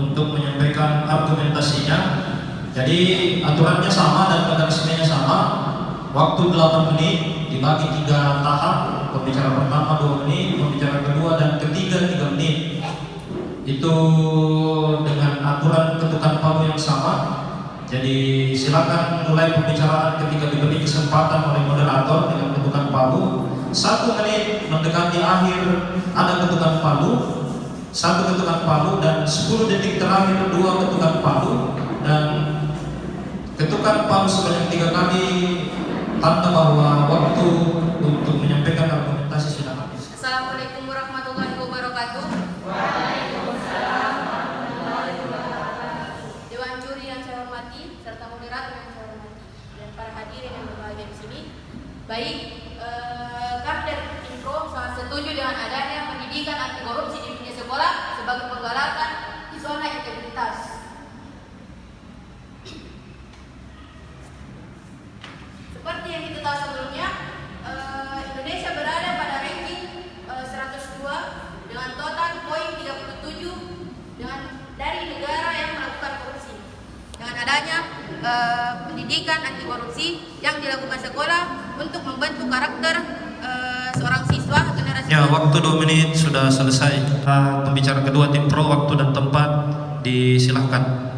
Untuk menyampaikan argumentasinya. Jadi aturannya sama dan mekanismenya sama. Waktu 8 menit dibagi 3 tahap. Pembicara pertama 2 menit, pembicara kedua dan ketiga 3 menit. Itu dengan aturan ketukan palu yang sama. Jadi silakan mulai pembicaraan ketika diberi kesempatan oleh moderator dengan ketukan palu. 1 menit mendekati akhir ada ketukan palu, 1 ketukan palu, dan 10 detik terakhir 2 ketukan palu, dan ketukan palu sebanyak 3 kali tanda bahwa waktu untuk menyampaikan argumentasi sudah habis. Assalamualaikum warahmatullahi wabarakatuh. Waalaikumsalam warahmatullahi wabarakatuh. Dewan juri yang saya hormati serta moderator yang saya hormati dan para hadirin yang berbahagia di sini. Baik, Kapten Info sangat setuju dengan adanya pendidikan anti korupsi di dunia sekolah sebagai penggalakan zona integritas. Seperti yang kita tahu sebelumnya, Indonesia berada pada ranking 102 dengan total poin 37 dari negara yang melakukan korupsi. Dengan adanya pendidikan anti korupsi yang dilakukan sekolah untuk membentuk karakter seorang siswa generasi. Ya, waktu 2 menit sudah selesai. Pembicara kedua tim pro, waktu dan tempat disilahkan.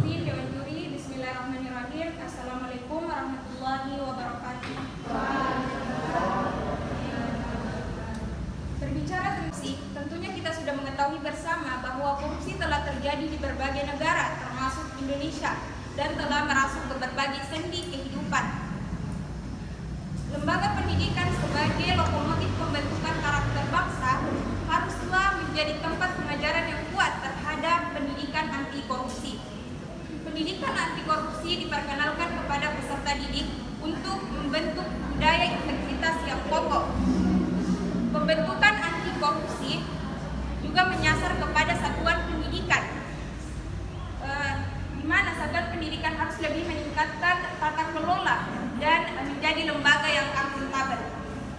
Izin Dewan Juri, Bismillahirrahmanirrahim. Assalamualaikum warahmatullahi wabarakatuh. Berbicara korupsi, tentunya kita sudah mengetahui bersama bahwa korupsi telah terjadi di berbagai negara, termasuk Indonesia, dan telah merasuk ke berbagai sendi kehidupan. Lembaga pendidikan sebagai lokomotif pembentukan karakter bangsa haruslah menjadi tempat pengajaran yang kuat terhadap pendidikan anti korupsi. Pendidikan anti korupsi diperkenalkan kepada peserta didik untuk membentuk budaya integritas yang kokoh. Pembentukan anti korupsi juga menyasar kepada satuan pendidikan, di mana satuan pendidikan harus lebih meningkatkan tata kelola dan menjadi lembaga yang akuntabel.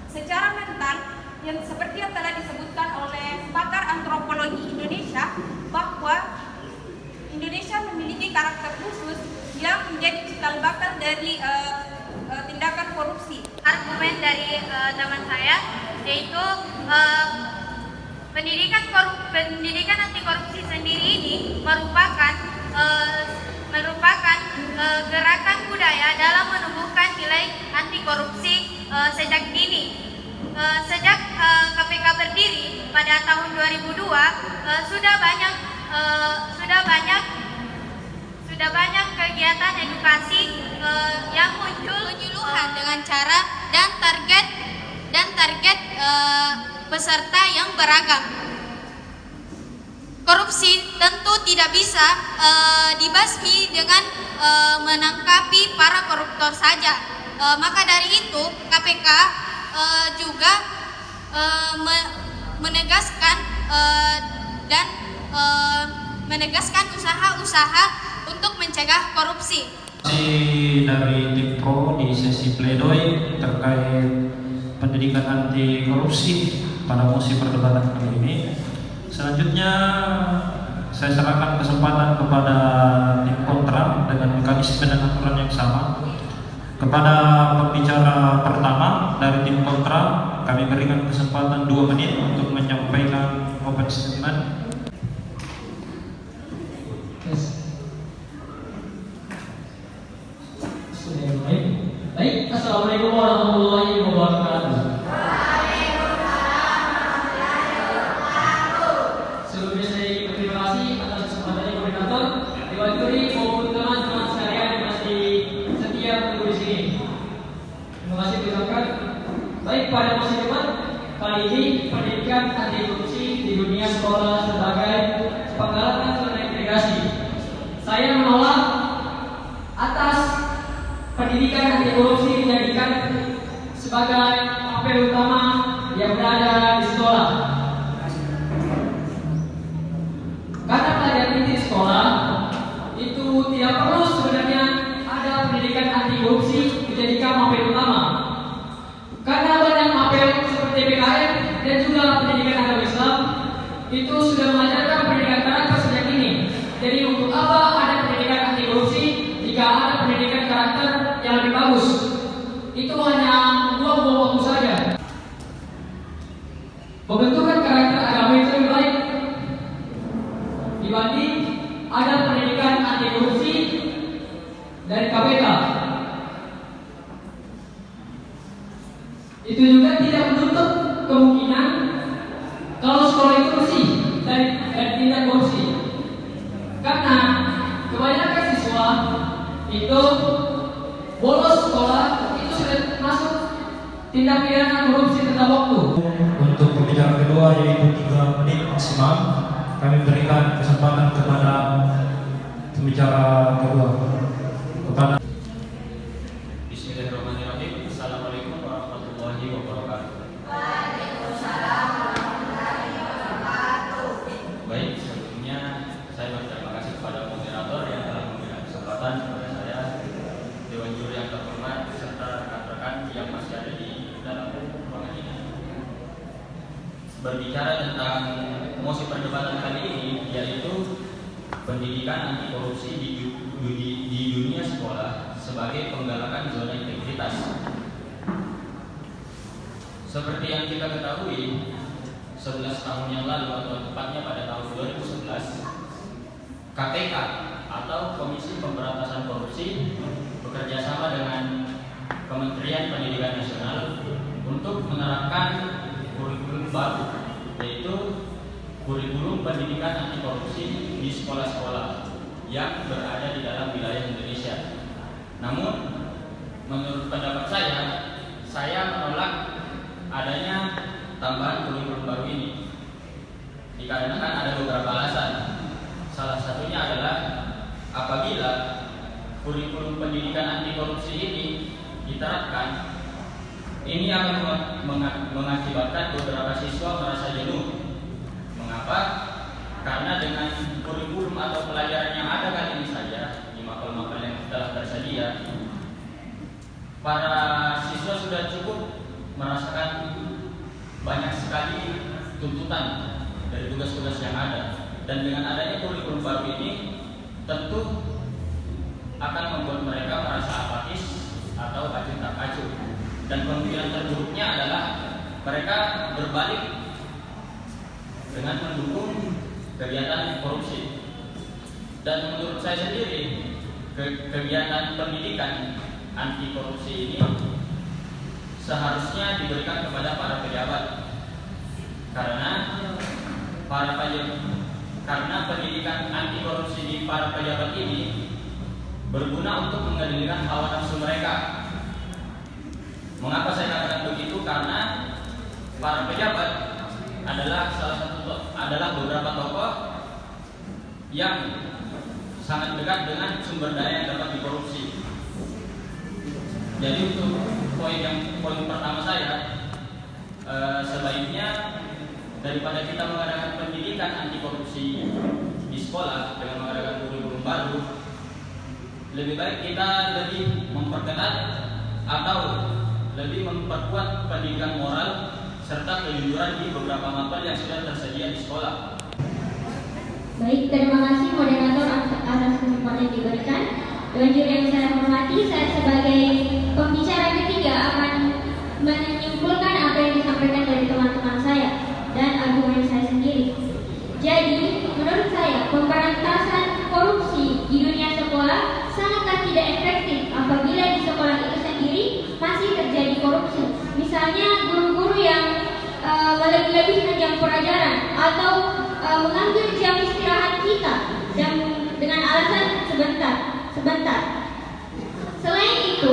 Secara mental, yang seperti yang telah disebutkan oleh pakar antropologi Indonesia, bahwa Indonesia memiliki karakter khusus yang menjadi cikal bakal dari tindakan korupsi. Argumen dari teman saya yaitu pendidikan anti korupsi sendiri ini merupakan gerakan budaya dalam menumbuhkan nilai anti korupsi sejak dini. Sejak KPK berdiri pada tahun 2002 sudah banyak kegiatan edukasi yang muncul penyuluhan dengan cara dan target peserta yang beragam. Korupsi tentu tidak bisa dibasmi dengan menangkapi para koruptor saja. Maka dari itu KPK juga menegaskan usaha-usaha untuk mencegah korupsi. Dari tim pro di sesi pledoi terkait pendidikan anti korupsi pada musim perdebatan kali ini. Selanjutnya saya serahkan kesempatan kepada tim kontra dengan mekanisme dan aturan yang sama. Kepada pembicara pertama dari tim kontra, kami berikan kesempatan 2 menit untuk menyampaikan open statement. Baik, Assalamualaikum warahmatullahi wabarakatuh. Sebelumnya saya berterima kasih atas kesempatan koordinator, Dewan Juri maupun teman-teman sekalian yang masih setia menunggu di sini. Terima kasih diucapkan. Baik, pada musim depan kali ini pendidikan anti korupsi di dunia sekolah sebagai penggalakan zona integrasi. Saya menolak atas pendidikan anti korupsi dijadikan sebagai apel utama yang berada di sekolah. Karena pelajaran inti di sekolah itu tidak perlu sebenarnya ada pendidikan anti dan juga pendidikan agama Islam itu sudah mengajarkan pendidikan karakter sejak dini. Jadi untuk apa ada pendidikan anti korupsi jika ada pendidikan karakter yang lebih bagus? Itu hanya buang-buang waktu saja. Pembentukan karakter agama itu lebih baik dibanding ada pendidikan anti korupsi dari KPK. Itu juga tidak menutup kemungkinan kalau sekolah itu bersih dari tindak korupsi. Karena kebanyakan siswa itu bolos sekolah itu sudah masuk tindak pidana korupsi tepat waktu. Untuk pembicaraan kedua yaitu 3 menit maksimal, kami berikan kesempatan kepada pembicara kedua. Kepada Bismillahirrahmanirrahim. Assalamualaikum warahmatullahi wabarakatuh. Waalaikumsalam warahmatullahi wabarakatuh. Baik, sebelumnya saya berterima kasih kepada moderator yang telah memberikan kesempatan kepada saya, Dewan Juri yang terhormat, serta rekan-rekan yang masih ada di dalam ruangan ini. Berbicara tentang mosi perdebatan kali ini, yaitu pendidikan anti korupsi di dunia sekolah sebagai penggalakan zona integritas. Seperti yang kita ketahui, 11 tahun yang lalu atau tepatnya pada tahun 2011, KPK atau Komisi Pemberantasan Korupsi bekerjasama dengan Kementerian Pendidikan Nasional untuk menerapkan kurikulum baru, yaitu kurikulum pendidikan anti korupsi di sekolah-sekolah yang berada di dalam wilayah Indonesia. Namun, menurut pendapat saya menolak adanya tambahan kurikulum baru ini dikarenakan ada beberapa alasan. Salah satunya adalah apabila kurikulum pendidikan anti korupsi ini diterapkan, ini akan mengakibatkan beberapa siswa merasa jenuh. Mengapa? Karena dengan kurikulum atau pelajaran yang ada kali ini saja di mapel-mapel yang telah tersedia, para siswa sudah cukup merasakan banyak sekali tuntutan dari tugas-tugas yang ada. Dan dengan adanya kurikulum baru ini tentu akan membuat mereka merasa apatis atau acuh tak acuh. Dan kemungkinan terburuknya adalah mereka berbalik dengan mendukung kegiatan korupsi. Dan menurut saya sendiri, kegiatan pendidikan anti korupsi ini seharusnya diberikan kepada para pejabat, karena pendidikan anti korupsi di para pejabat ini berguna untuk mengendalikan hawa nafsu mereka. Mengapa saya katakan begitu? Karena para pejabat adalah beberapa tokoh yang sangat dekat dengan sumber daya yang dapat dikorupsi. Jadi untuk poin pertama saya, sebaiknya daripada kita mengadakan pendidikan anti korupsi di sekolah dengan mengadakan kurikulum baru, lebih baik kita lebih memperketat atau lebih memperkuat pendidikan moral serta kejujuran di beberapa mapel yang sudah tersedia di sekolah. Baik, terima kasih moderator atas kesempatan yang diberikan. Dewan Juri yang saya hormati, saya sebagai pembicara ketiga akan menyimpulkan apa yang disampaikan dari teman-teman saya dan argumen saya sendiri. Jadi, menurut saya pemberantasan korupsi di dunia sekolah sangatlah tidak efektif apabila di sekolah itu sendiri masih terjadi korupsi. Misalnya guru-guru yang lebih-lebihkan jam pelajaran atau mengambil jam istirahat kita dan dengan alasan sebentar. Selain itu,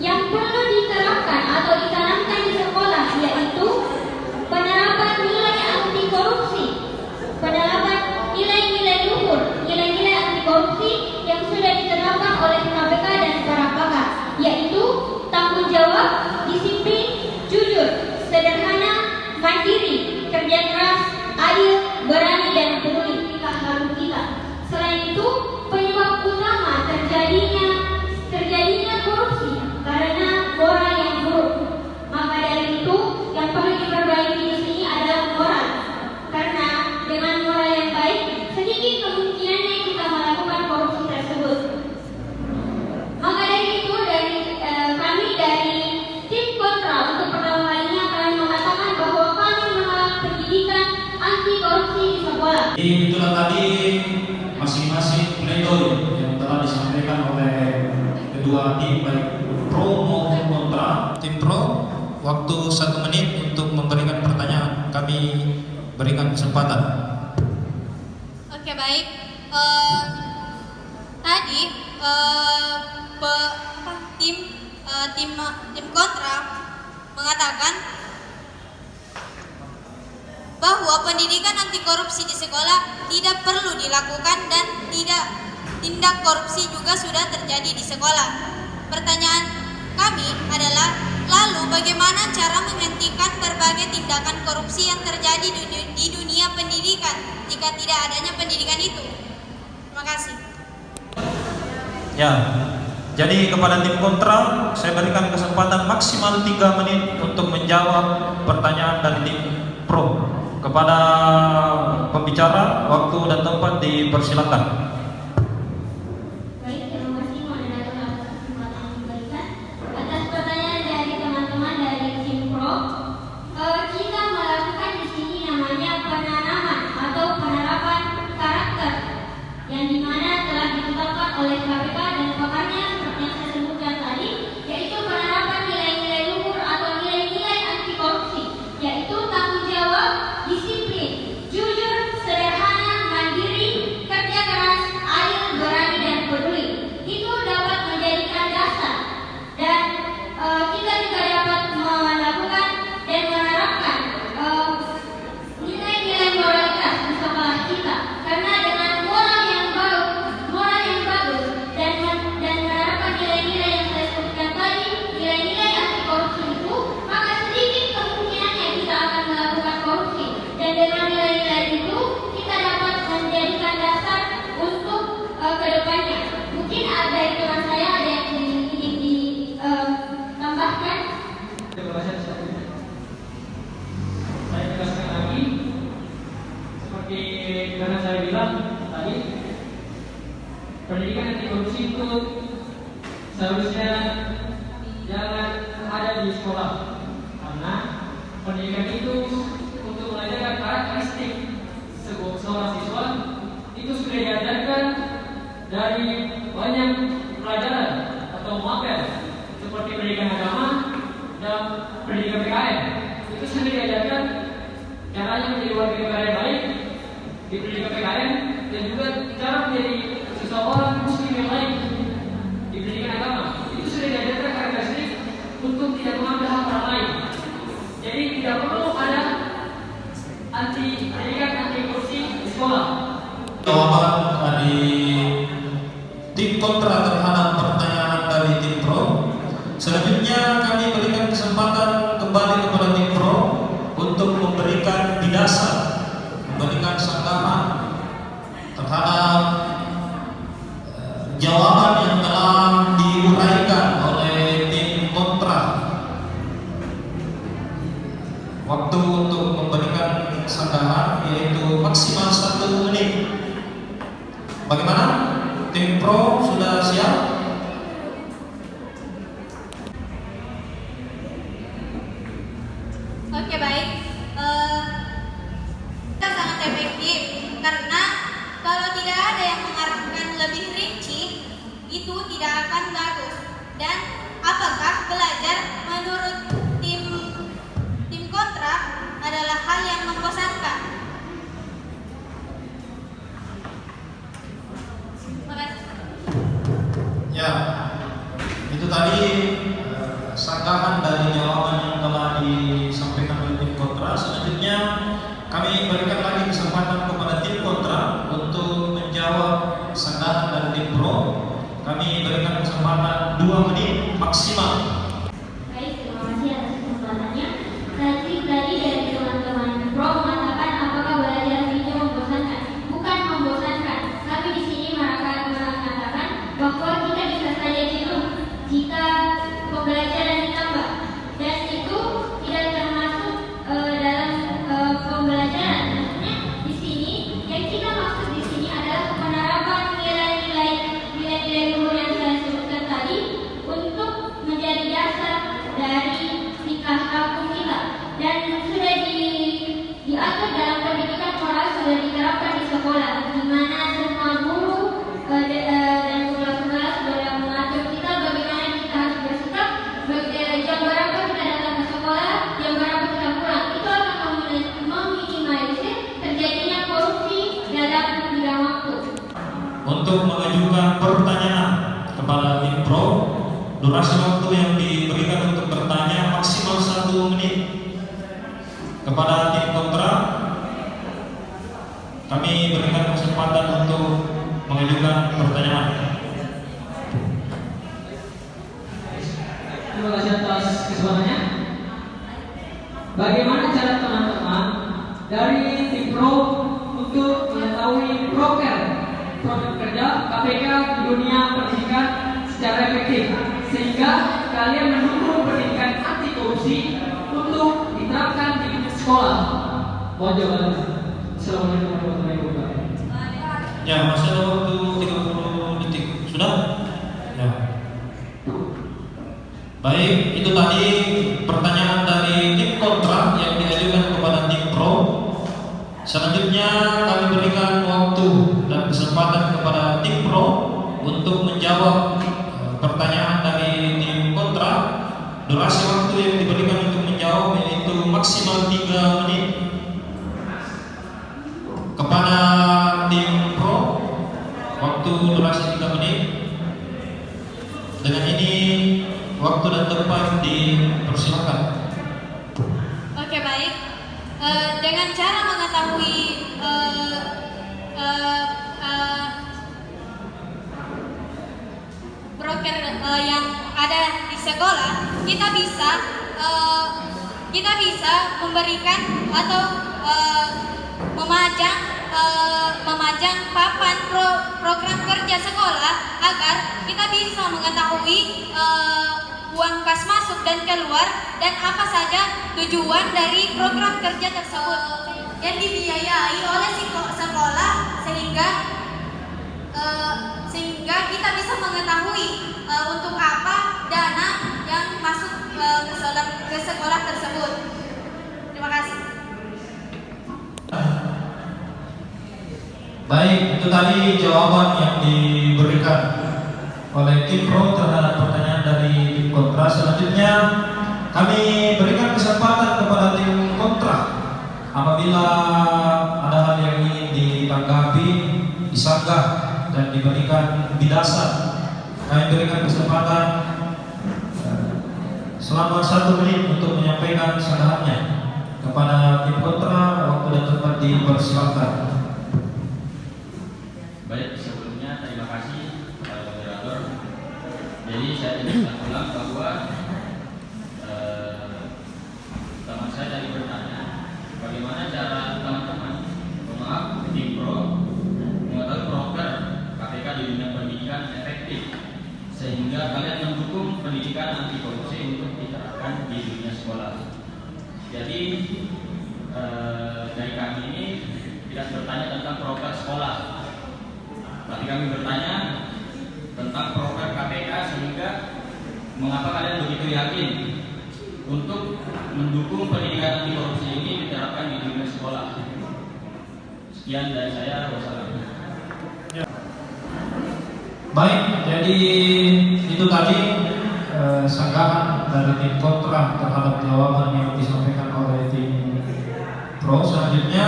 yang perlu diterapkan atau ditanamkan di sekolah yaitu penerapan nilai anti korupsi, penerapan nilai-nilai luhur, nilai-nilai anti korupsi yang sudah diterapkan oleh KPK dan para pakar, yaitu tanggung jawab, disiplin, jujur, sederhana, mandiri, kerja keras, adil, berani dan peduli terhadap kita. Selain itu, penyebab utama terjadinya korupsi karena moral yang buruk. kedua tim baik pro maupun kontra. Tim pro waktu 1 menit untuk memberikan pertanyaan. Kami berikan kesempatan. Oke, baik. Tadi tim kontra mengatakan bahwa pendidikan anti korupsi di sekolah tidak perlu dilakukan dan tindak korupsi juga sudah terjadi di sekolah. Pertanyaan kami adalah, lalu bagaimana cara menghentikan berbagai tindakan korupsi yang terjadi di dunia pendidikan jika tidak adanya pendidikan itu? Terima kasih. Ya, jadi kepada tim kontra saya berikan kesempatan maksimal 3 menit untuk menjawab pertanyaan dari tim pro. Kepada pembicara, waktu dan tempat dipersilakan. Baik, terima kasih moderator atas kesempatan yang diberikan. Atas pertanyaan dari teman-teman dari tim pro, kita melakukan di sini namanya penanaman atau penerapan karakter yang dimana telah ditetapkan oleh KPK dan pakarnya seperti yang saya sebutkan tadi, yaitu penerapan nilai-nilai luhur atau nilai-nilai anti korupsi, yaitu tanggung jawab, disiplin, jujur, sederhana, mandiri, kerja keras, adil, berani, dan peduli. Itu dapat menjadikan dasar dan kita juga dapat melakukan dan menerapkan nilai-nilai moralitas di sekolah kita, karena dengan moral yang bagus dan menerapkan nilai-nilai yang saya sebutkan tadi, nilai-nilai anti korupsi itu, maka sedikit kemungkinannya kita akan melakukan korupsi. Dan dengan nilai-nilai itu kita dapat menjadikan dasar untuk kedepannya. Mungkin ada yang teman saya ada yang ingin ditambahkan. Terima kasih. Saya tegaskan lagi, seperti karena saya bilang tadi, pendidikan anti korupsi itu seharusnya jangan ada di sekolah, karena pendidikan itu untuk mengajarkan karakteristik seorang siswa itu sudah diajarkan dari banyak pelajaran atau mapel seperti pendidikan agama dan pendidikan PKN. Itu sudah diajarkan caranya menjadi warga negara yang baik di pendidikan PKN, dan juga cara menjadi seseorang muslim yang baik di pendidikan agama. Itu sudah diajarkan karakteristik untuk tidak mengambil hak orang lain. Jadi tidak perlu ada pendidikan anti korupsi di sekolah. Jawaban dari tim kontra terhadap pertanyaan dari tim pro. Selanjutnya kami berikan kesempatan kembali kepada tim pro untuk memberikan bidasar, memberikan sanggahan terhadap jawaban yang telah diuraikan oleh tim kontra. Waktu untuk memberikan sanggahan yaitu maksimal 1 menit. Bagaimana? Tim pro sudah siap? Oke, baik. Kita sangat efektif karena kalau tidak ada yang mengarahkan lebih rinci, itu tidak akan bagus. Dan apakah belajar menurut tim kontra adalah hal yang membosankan? Terima kasih. Ya, itu tadi sanggahan dari jawaban yang telah disampaikan oleh tim kontra. Selanjutnya kami berikan lagi kesempatan kepada tim kontra untuk menjawab sanggahan dari tim pro. Kami berikan kesempatan 2 menit maksimal. Baik, terima kasih atas kesempatannya. Tadi dari teman-teman pro mengatakan apakah belajar itu membosankan? Bukan membosankan, tapi di sini mereka mengatakan bahwa kita bisa saja jenuh jika pembelajaran ditambah, dan itu tidak termasuk dalam pembelajaran. Maksudnya di sini yang kita maksud di sini adalah penerapan nilai-nilai luhur yang saya sebutkan tadi untuk menjadi Durasi waktu yang diberikan untuk bertanya maksimal 1 menit. Kepada tim kontra, kami berikan kesempatan untuk mengajukan pertanyaan. Terima kasih atas kesempatannya. Bagaimana cara teman-teman dari tim pro untuk mengetahui program kerja KPK di dunia pendidikan secara efektif, sehingga kalian mendukung pendidikan anti korupsi untuk diterapkan di sekolah? Mohon jawabannya. Assalamualaikum warahmatullahi wabarakatuh. Ya, masih ada waktu 30 detik. Sudah? Ya. Baik, itu tadi pertanyaan dari tim kontra yang diajukan kepada tim pro. Selanjutnya kami berikan waktu dan kesempatan kepada tim pro untuk menjawab pertanyaan dari tim kontra. Durasi waktu yang diberikan untuk menjawab yaitu maksimal 3 menit. Kepada tim pro, waktu durasi 3 menit. Dengan ini waktu dan tempat dipersilakan. Oke, baik. Dengan cara mengetahui broker yang ada di sekolah, kita bisa memberikan atau memajang papan program kerja sekolah agar kita bisa mengetahui uang kas masuk dan keluar dan apa saja tujuan dari program kerja tersebut yang dibiayai oleh sekolah sehingga kita bisa mengetahui untuk apa dana yang masuk ke sekolah tersebut. Terima kasih. Baik, itu tadi jawaban yang diberikan oleh tim pro terhadap pertanyaan dari tim kontra. Selanjutnya kami berikan kesempatan kepada tim kontra apabila ada hal yang ingin ditanggapi, disanggah dan diberikan bidasan. Kami berikan kesempatan selama 1 menit untuk menyampaikan sanggahannya. Kepada tim kontra, waktu dan tempat dipersilakan. Baik, sebelumnya terima kasih kepada moderator. Jadi saya ingin ulang bahwa teman saya tadi bertanya bagaimana cara teman-teman, tim pro mengetahui program KPK di dunia pendidikan efektif sehingga kalian mendukung pendidikan anti korupsi untuk diterapkan di dunia sekolah. Jadi dari kami ini tidak bertanya tentang program sekolah, tapi kami bertanya tentang program KPK sehingga mengapa kalian begitu yakin untuk mendukung pendidikan anti korupsi ini diterapkan di dunia sekolah. Sekian dari saya, wassalamualaikum. Baik, jadi itu tadi sanggahan dari tim kontra terhadap jawaban yang disampaikan oleh tim pro. Selanjutnya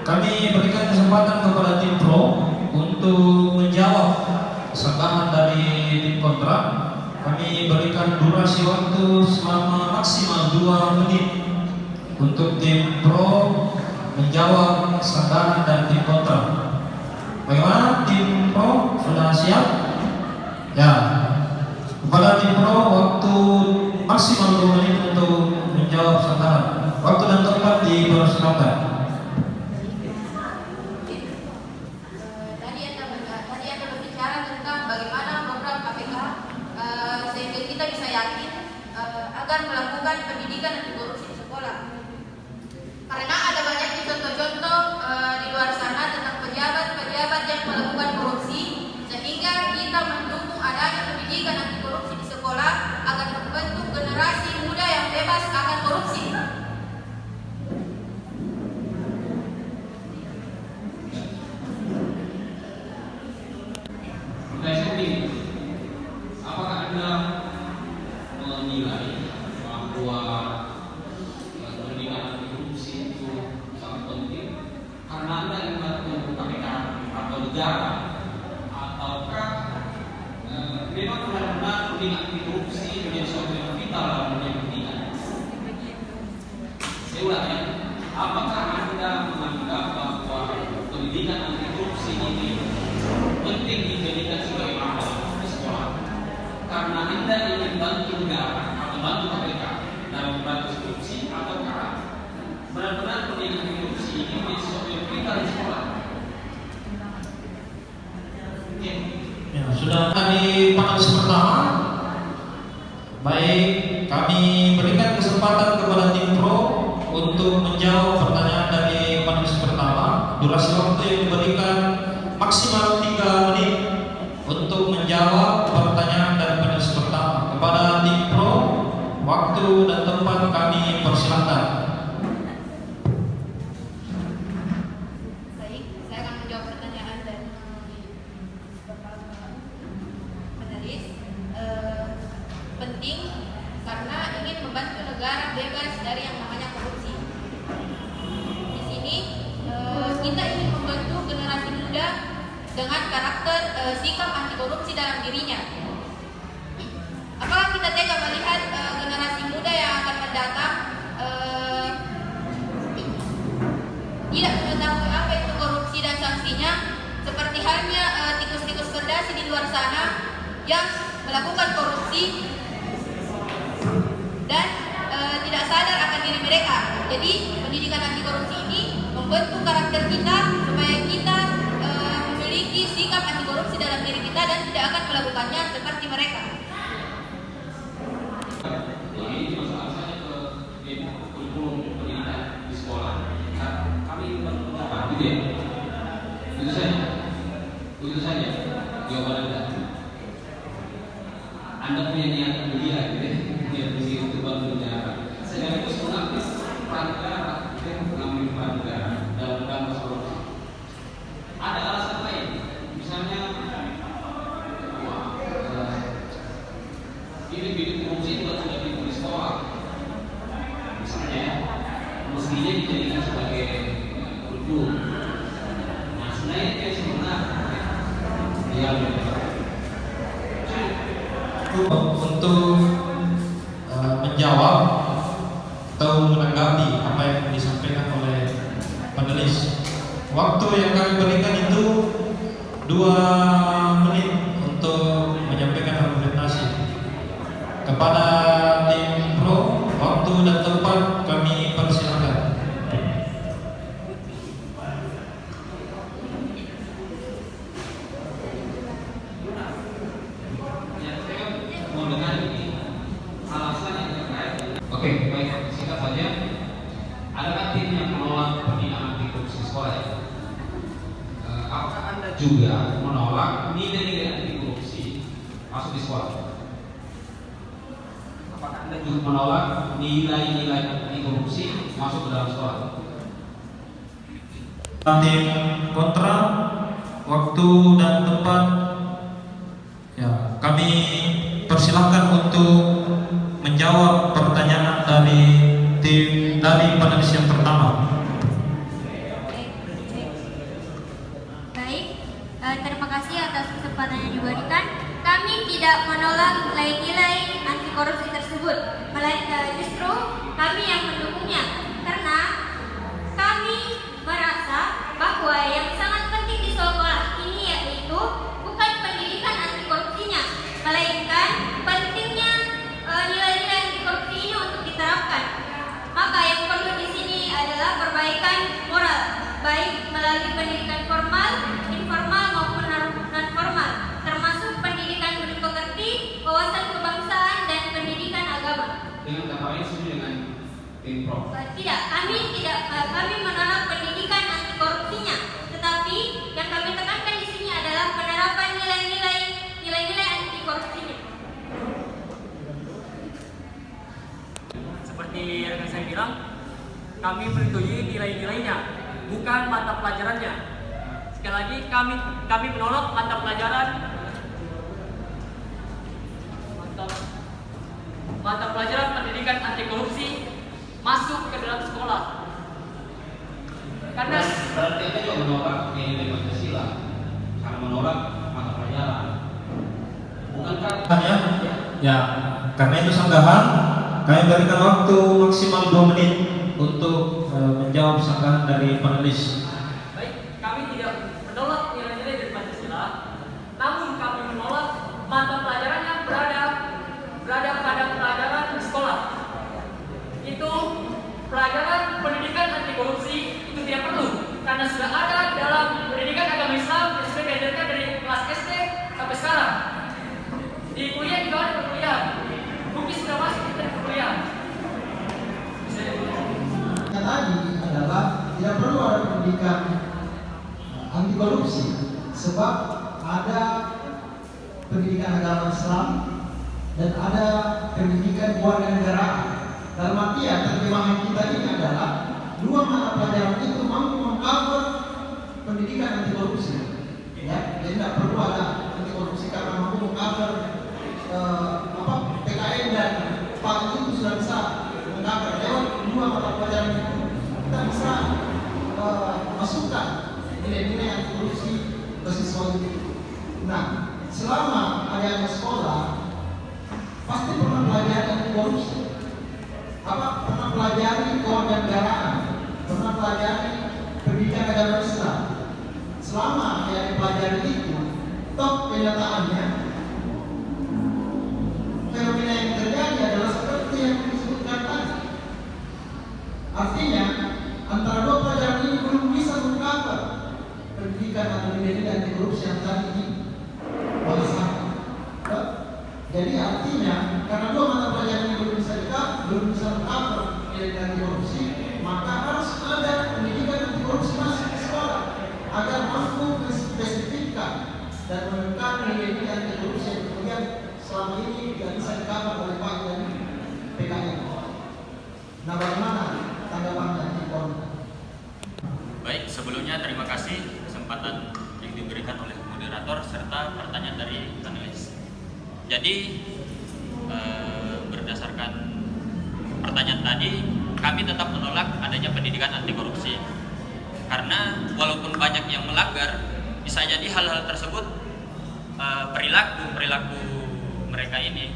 kami berikan kesempatan kepada tim pro untuk menjawab sanggahan dari tim kontra. Kami berikan durasi waktu selama maksimal 2 menit untuk tim pro menjawab sanggahan dari tim kontra. Bagaimana tim pro, sudah siap? Ya. Kepada tim pro waktu maksimal 2 menit untuk menjawab sanggahan. Waktu dan tempat dipersilakan. Tadi Anda berbicara tentang bagaimana program KPK sehingga kita bisa yakin agar melakukan pendidikan anti korupsi di sekolah. Karena ada banyak contoh-contoh di luar sana tentang pejabat-pejabat yang melakukan korupsi, sehingga kita mendukung adanya pendidikan anti korupsi di sekolah agar membentuk generasi muda yang bebas akan korupsi. Apakah Anda menilai bahwa pendidikan anti korupsi itu sangat penting karena Anda ingin membantu KPK atau negara, ataukah memang benar-benar pendidikan anti korupsi menjadi suatu yang vital dalam dunia pendidikan. Saya ulang ya, apakah Anda menganggap bahwa pendidikan anti korupsi ini penting dijadikan sebagai materi di sekolah? Karena Anda ingin bantu negara atau bantu KPK dalam memberantas korupsi, ataukah benar-benar pendidikan anti korupsi ini menjadi sesuatu yang vital di sekolah? Ya, sudah di panelis pertama. Baik, kami berikan kesempatan kepada tim pro untuk menjawab pertanyaan dari panelis pertama. Durasi waktu yang diberikan maksimal 3 menit untuk menjawab pertanyaan dari panelis pertama. Kepada tim pro, waktu dan tempat kami persilakan. Baik, saya akan menjawab pertanyaan dari panelis. Penting karena ingin membantu negara bebas dari yang namanya korupsi. Di sini kita ingin membantu generasi muda dengan karakter sikap anti korupsi dalam dirinya. Apakah kita tega melihat generasi muda yang akan mendatang tidak mengetahui apa itu korupsi dan sanksinya, seperti halnya tikus-tikus kerdasi di luar sana yang melakukan korupsi dan tidak sadar akan diri mereka. Jadi pendidikan anti korupsi ini membentuk karakter kita supaya kita memiliki sikap anti korupsi dalam diri kita dan tidak akan melakukannya seperti mereka. Ini masalah saya ke kurikulum pendidikan di sekolah. Kami berpendapat gitu ya. Itu saja jawaban Anda. Anda punya niat mulia gitu ya. Niat mulia untuk bantu negara. Sekaligus mengaktif peran negara, mengambil peran negara dalam memberantas korupsi. Ada alasan lain, misalnya bidik korupsi juga sudah di sekolah. Misalnya, mestinya dijadikan sebagai kurikulum. Nah, sebenarnya itu sebenarnya untuk menjawab atau menanggapi apa yang disampaikan oleh panelis. Waktu yang kami berikan itu 2 menit untuk menyampaikan argumentasi. Kepada tim pro, waktu dan tempat kami persilakan. Oke, baik, singkat saja. Adakah tim yang menolak pendidikan anti korupsi sekolah ya? Apakah Anda juga menolak nilai-nilai anti korupsi masuk di sekolah? Apakah Anda juga menolak nilai-nilai anti korupsi masuk ke dalam sekolah? Tim kontra, waktu dan tempat, ya kami persilahkan untuk menjawab pertanyaan dari panelis yang pertama. Baik, terima kasih atas kesempatan yang diberikan. Kami tidak menolak nilai-nilai anti korupsi tersebut, melainkan justru kami yang mendukungnya, karena kami merasa bahwa yang sangat penting di sekolah ini yaitu bukan pendidikan anti korupsinya, melainkan pentingnya nilai-nilai anti korupsi ini untuk diterapkan. Maka yang perlu di sini adalah perbaikan moral, baik melalui pendidikan formal, informal maupun non formal, termasuk pendidikan budi pekerti, wawasan kebangsaan dan pendidikan agama. Dengan kata lain setuju dengan tim pro? Tidak, kami menolak pendidikan anti korupsinya, tetapi yang kami tekankan di sini adalah penerapan nilai-nilai anti korupsinya. Seperti rekan saya bilang, kami menyetujui nilai-nilainya, bukan mata pelajarannya. Sekali lagi, kami menolak mata pelajaran pendidikan anti korupsi masuk ke dalam sekolah. Karena berarti Anda juga menolak nilai Pancasila, karena menolak mata pelajaran. Bukankah Tanya, Ya, karena itu sanggahan, kami berikan waktu maksimal 2 menit untuk menjawab sanggahan dari panelis. Baik, kami tidak menolak nilai-nilai dari Pancasila, namun kami menolak mata pelajaran yang berada pada pelajaran di sekolah. Itu pelajaran pendidikan anti korupsi itu tidak perlu, karena sudah ada dalam pendidikan agama Islam yang sudah diajarkan dari kelas SD sampai sekarang. Di kuliah juga ada perkuliahan, bukti sudah masuk kita di perkuliahan. Yang tadi adalah tidak perlu ada pendidikan anti korupsi, sebab ada pendidikan agama Islam dan ada pendidikan kewarganegaraan. Dalam artian terjemahan kita ini adalah dua mata pelajaran itu mampu mengcover pendidikan anti korupsi. Ya, jadi tidak perlu ada anti korupsi karena mampu mengcover PKN dan PAN itu sudah bisa mengcover lewat dua mata pelajaran itu. Kita bisa masukkan nilai-nilai anti korupsi ke siswa itu. Nah, selama adanya sekolah pasti pernah pelajari anti korupsi. Pernah pelajari kewarganegaraan, pernah pelajari pendidikan agama Islam. Selama yang pelajari itu, toh kenyataannya fenomena yang terjadi adalah seperti yang disebutkan tadi. Artinya antara dua pelajaran ini belum bisa mengcover pendidikan atau nilai-nilai anti korupsi yang tadi dibahasakan. Jadi artinya karena dua mata pelajaran ini belum bisa mengcover nilai-nilai anti korupsi, maka harus ada pendidikan anti korupsi masuk di sekolah agar mampu menspesifikkan dan menekan nilai-nilai anti korupsi yang kemudian selama ini tidak bisa di-cover oleh PAN dan PKN. Nah, bagaimana tanggapan dari Pak? Baik, sebelumnya terima kasih kesempatan yang diberikan oleh moderator serta pertanyaan dari panelis. Jadi berdasarkan pertanyaan tadi, kami tetap menolak adanya pendidikan anti korupsi. Karena walaupun banyak yang melanggar, bisa jadi hal-hal tersebut perilaku mereka ini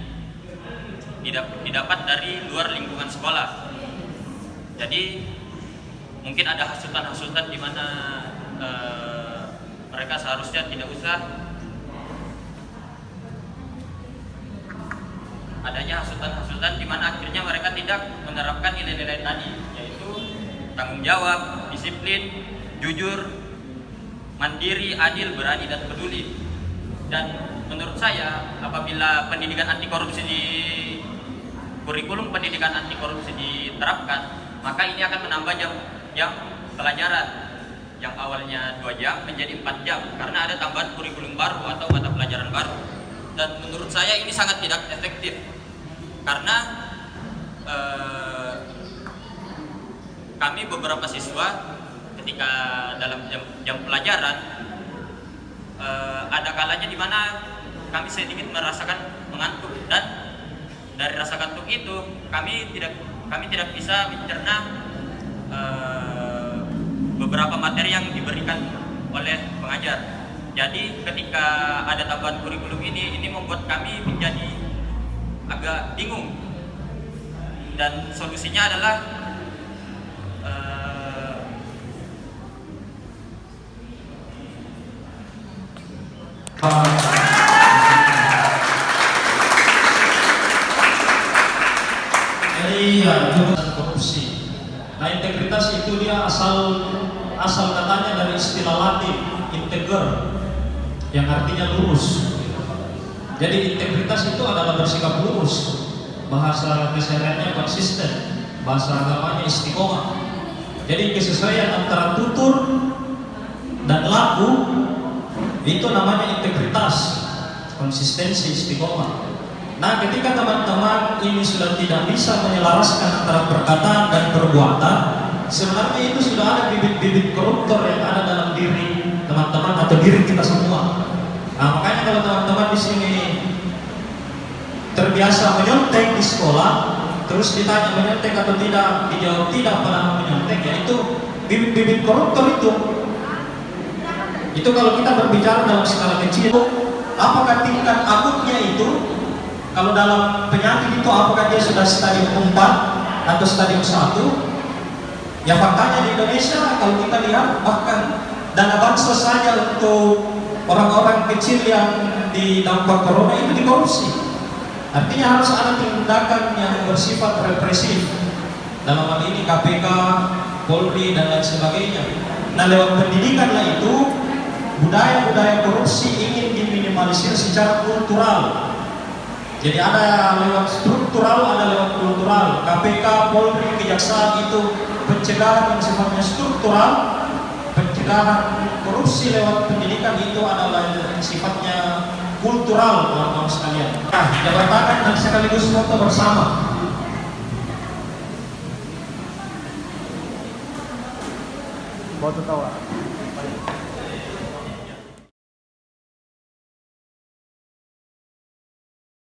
didapat dari luar lingkungan sekolah. Jadi mungkin ada hasutan-hasutan di mana mereka seharusnya tidak usah adanya hasutan-hasutan di mana akhirnya mereka tidak menerapkan nilai-nilai tadi, yaitu tanggung jawab, disiplin, jujur, mandiri, adil, berani, dan peduli. Dan menurut saya apabila pendidikan anti korupsi di kurikulum pendidikan anti korupsi diterapkan, maka ini akan menambah jam pelajaran yang awalnya 2 jam menjadi 4 jam karena ada tambahan kurikulum baru atau mata pelajaran baru. Dan menurut saya ini sangat tidak efektif karena kami beberapa siswa ketika dalam jam pelajaran ada kalanya di mana kami sedikit merasakan mengantuk, dan dari rasa kantuk itu kami tidak bisa mencerna beberapa materi yang diberikan oleh pengajar. Jadi ketika ada tambahan kurikulum ini membuat kami menjadi agak bingung, dan solusinya adalah jadi korupsi. Nah, integritas itu dia asal katanya dari istilah Latin integer, yang artinya lurus. Jadi integritas itu adalah bersikap lurus, bahasa kesehariannya konsisten, bahasa agamanya istiqomah. Jadi kesesuaian antara tutur dan laku itu namanya integritas, konsistensi, istiqomah. Nah, ketika teman-teman ini sudah tidak bisa menyelaraskan antara perkataan dan perbuatan, sebenarnya itu sudah ada bibit-bibit koruptor yang ada dalam diri teman-teman atau diri kita semua. Nah, makanya kalau teman-teman di sini terbiasa menyontek di sekolah, terus ditanya menyontek atau tidak, dijawab tidak pernah menyontek, ya itu bibit-bibit koruptor itu. Itu kalau kita berbicara dalam skala kecil, apakah tingkat akutnya itu? Kalau dalam penyakit itu apakah dia sudah stadium 4 atau stadium 1? Ya faktanya di Indonesia kalau kita lihat bahkan dana bansos saja untuk orang-orang kecil yang didampak corona itu dikorupsi. Artinya harus ada tindakan yang bersifat represif. Dalam hal ini KPK, Polri dan lain sebagainya. Nah lewat pendidikan lah itu budaya-budaya korupsi ingin diminimalisir secara kultural. Jadi ada lewat struktural, ada lewat kultural. KPK, Polri, Kejaksaan itu pencegahan yang sifatnya struktural. Pencegahan korupsi lewat pendidikan itu adalah yang sifatnya kultural, teman-teman sekalian. Nah, jabat tangan dan sekaligus foto bersama. Mau tahu?